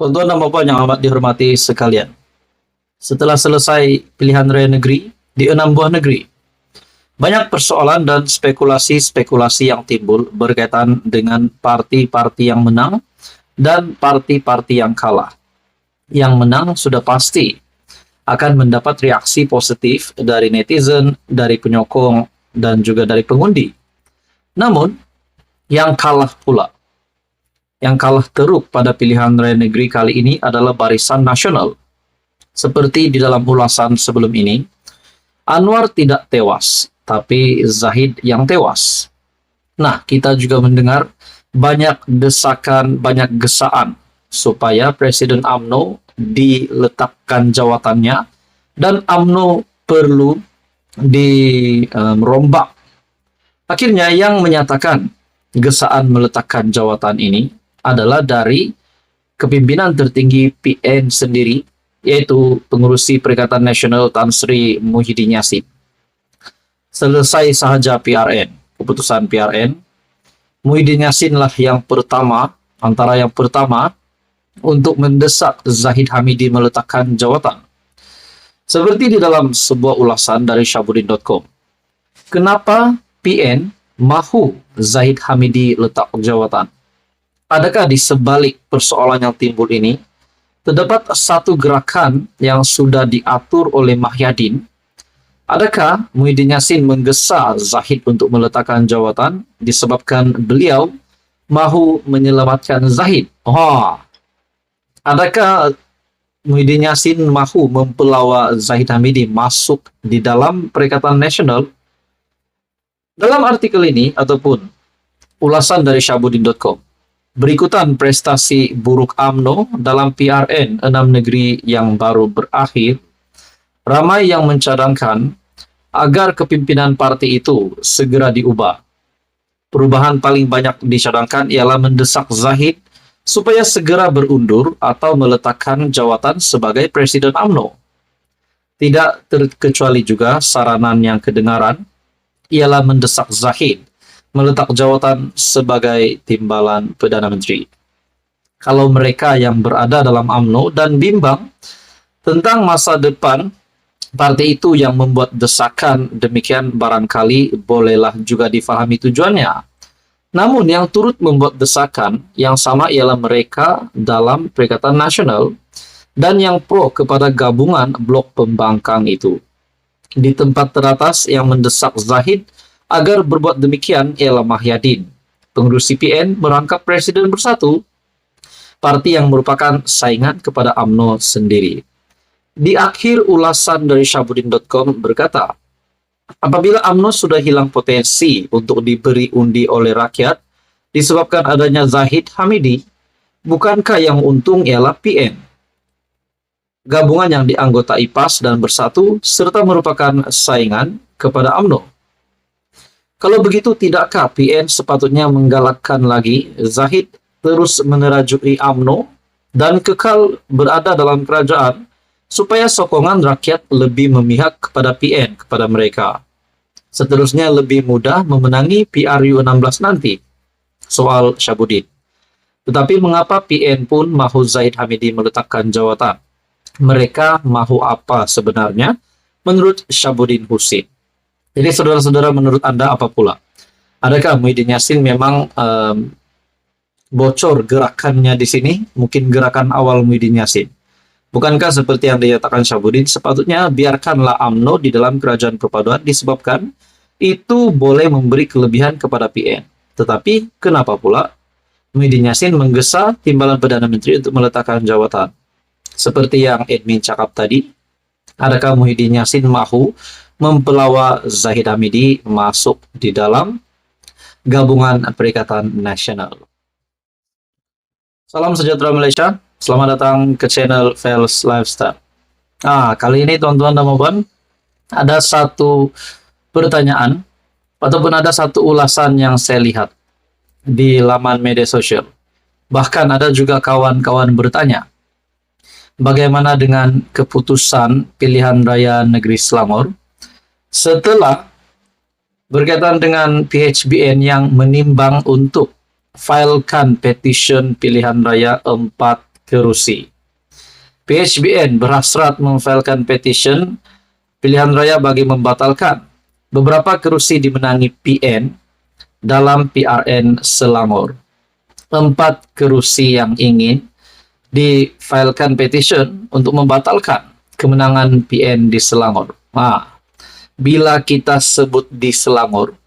Tuan-tuan dan puan yang amat dihormati sekalian, setelah selesai pilihan raya negeri di 6 buah negeri, banyak persoalan dan spekulasi-spekulasi yang timbul berkaitan dengan parti-parti yang menang dan parti-parti yang kalah. Yang menang sudah pasti akan mendapat reaksi positif dari netizen, dari penyokong, dan juga dari pengundi. Namun, yang kalah pula, yang kalah teruk pada pilihan raya negeri kali ini adalah Barisan Nasional. Seperti di dalam ulasan sebelum ini, Anwar tidak tewas, tapi Zahid yang tewas. Nah, kita juga mendengar banyak desakan, banyak gesaan supaya Presiden UMNO diletakkan jawatannya dan UMNO perlu dirombak. Akhirnya yang menyatakan gesaan meletakkan jawatan ini adalah dari kepimpinan tertinggi PN sendiri, yaitu pengurusi Perikatan Nasional Tan Sri Muhyiddin Yassin. Selesai sahaja PRN, keputusan PRN, Muhyiddin Yassin lah yang pertama, antara yang pertama, untuk mendesak Zahid Hamidi meletakkan jawatan. Seperti di dalam sebuah ulasan dari Syahbudin.com. Kenapa PN mahu Zahid Hamidi letak jawatan? Adakah di sebalik persoalan yang timbul ini, terdapat satu gerakan yang sudah diatur oleh Mahyadin? Adakah Muhyiddin Yassin menggesa Zahid untuk meletakkan jawatan disebabkan beliau mahu menyelamatkan Zahid? Adakah Muhyiddin Yassin mahu mempelawa Zahid Hamidi masuk di dalam Perikatan Nasional? Dalam artikel ini ataupun ulasan dari Syahbudin.com, berikutan prestasi buruk UMNO dalam PRN 6 negeri yang baru berakhir, ramai yang mencadangkan agar kepimpinan parti itu segera diubah. Perubahan paling banyak dicadangkan ialah mendesak Zahid supaya segera berundur atau meletakkan jawatan sebagai Presiden UMNO. Tidak terkecuali juga saranan yang kedengaran ialah mendesak Zahid meletak jawatan sebagai timbalan Perdana Menteri. Kalau mereka yang berada dalam UMNO dan bimbang tentang masa depan parti itu yang membuat desakan demikian, barangkali bolehlah juga difahami tujuannya. Namun yang turut membuat desakan yang sama ialah mereka dalam Perikatan Nasional dan yang pro kepada gabungan blok pembangkang itu. Di tempat teratas yang mendesak Zahid agar berbuat demikian ialah Mahyadin, pengurus CPN merangkap Presiden Bersatu, parti yang merupakan saingan kepada UMNO sendiri. Di akhir ulasan dari Syahbudin.com berkata, apabila UMNO sudah hilang potensi untuk diberi undi oleh rakyat disebabkan adanya Zahid Hamidi, bukankah yang untung ialah PN? Gabungan yang dianggotai PAS dan Bersatu serta merupakan saingan kepada UMNO. Kalau begitu, tidakkah PN sepatutnya menggalakkan lagi Zahid terus menerajui UMNO dan kekal berada dalam kerajaan supaya sokongan rakyat lebih memihak kepada PN, kepada mereka. Seterusnya lebih mudah memenangi PRU 16 nanti. Soal Syahbudin. Tetapi mengapa PN pun mahu Zahid Hamidi meletakkan jawatan? Mereka mahu apa sebenarnya? Menurut Syahbudin Husin. Jadi saudara-saudara, menurut Anda apa pula? Adakah Muhyiddin Yassin memang bocor gerakannya di sini? Mungkin gerakan awal Muhyiddin Yassin. Bukankah seperti yang dinyatakan Syahbudin, sepatutnya biarkanlah UMNO di dalam kerajaan perpaduan disebabkan itu boleh memberi kelebihan kepada PN. Tetapi kenapa pula Muhyiddin Yassin menggesa timbalan Perdana Menteri untuk meletakkan jawatan? Seperti yang admin cakap tadi, adakah Muhyiddin Yassin mahu mempelawa Zahid Hamidi masuk di dalam gabungan Perikatan Nasional? Salam sejahtera Malaysia. Selamat datang ke channel Fels Lifestyle. Kali ini tuan-tuan dan puan, ada satu pertanyaan ataupun ada satu ulasan yang saya lihat di laman media sosial. Bahkan ada juga kawan-kawan bertanya, bagaimana dengan keputusan pilihan raya negeri Selangor setelah berkaitan dengan PHBN yang menimbang untuk filekan petition pilihan raya 4 kerusi. PHBN berhasrat memfailkan petition pilihan raya bagi membatalkan beberapa kerusi dimenangi PN dalam PRN Selangor. 4 kerusi yang ingin difailkan petition untuk membatalkan kemenangan PN di Selangor. Nah, bila kita sebut di Selangor,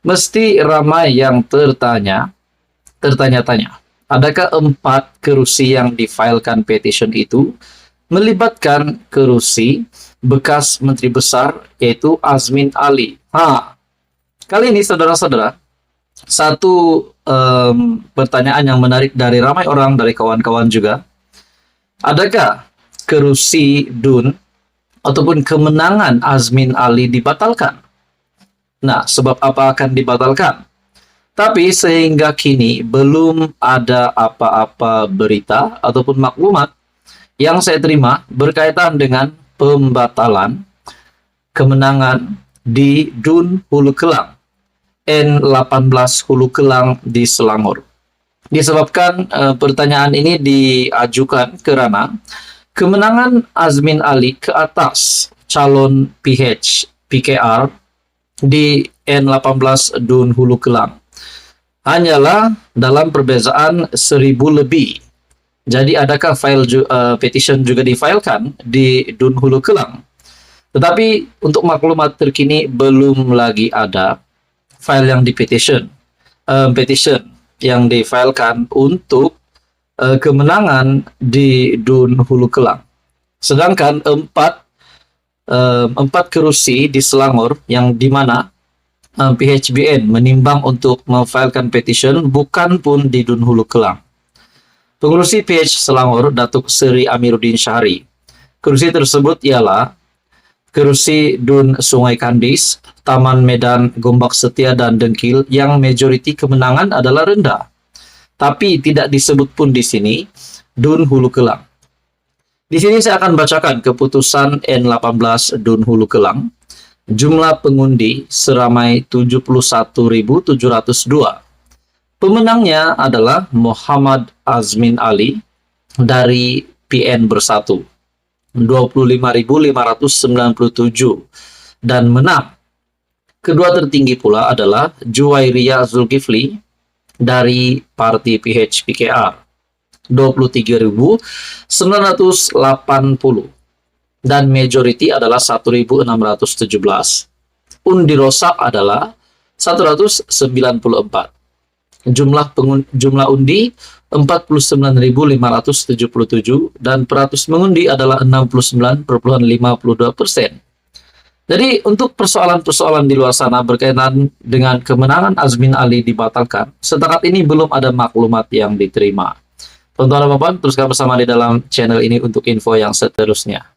mesti ramai yang tertanya-tanya, adakah 4 kerusi yang difailkan petition itu melibatkan kerusi bekas Menteri Besar, yaitu Azmin Ali. Kali ini saudara-saudara, satu pertanyaan yang menarik dari ramai orang, dari kawan-kawan juga, adakah kerusi DUN ataupun kemenangan Azmin Ali dibatalkan? Nah, sebab apa akan dibatalkan? Tapi sehingga kini belum ada apa-apa berita ataupun maklumat yang saya terima berkaitan dengan pembatalan kemenangan di DUN Hulu Kelang, N18 Hulu Kelang di Selangor. Disebabkan pertanyaan ini diajukan karena kemenangan Azmin Ali ke atas calon PKR di N18 DUN Hulu Kelang hanyalah dalam perbezaan 1.000 lebih. Jadi adakah petition juga difailkan di DUN Hulu Kelang? Tetapi untuk maklumat terkini belum lagi ada file yang petition yang difailkan untuk kemenangan di DUN Hulu Kelang. Sedangkan 4 kerusi di Selangor yang dimana PHBN menimbang untuk memfailkan petition bukan pun di DUN Hulu Kelang. Pengurusi PH Selangor, Datuk Seri Amiruddin Syahri. Kerusi tersebut ialah kerusi DUN Sungai Kandis, Taman Medan, Gombak Setia, dan Dengkil yang majoriti kemenangan adalah rendah. Tapi tidak disebut pun di sini DUN Hulu Kelang. Di sini saya akan bacakan keputusan N18 DUN Hulu Kelang. Jumlah pengundi seramai 71.702. Pemenangnya adalah Muhammad Azmin Ali dari PN Bersatu, 25.597, dan menang. Kedua tertinggi pula adalah Juwairia Zulkifli dari Parti PKR, 23.980, dan majority adalah 1.617. Undi rosak adalah 194. Jumlah undi 49.577 dan peratus mengundi adalah 69,52%. Jadi untuk persoalan-persoalan di luar sana berkaitan dengan kemenangan Azmin Ali dibatalkan, setakat ini belum ada maklumat yang diterima. Tonton dan teruskan bersama di dalam channel ini untuk info yang seterusnya.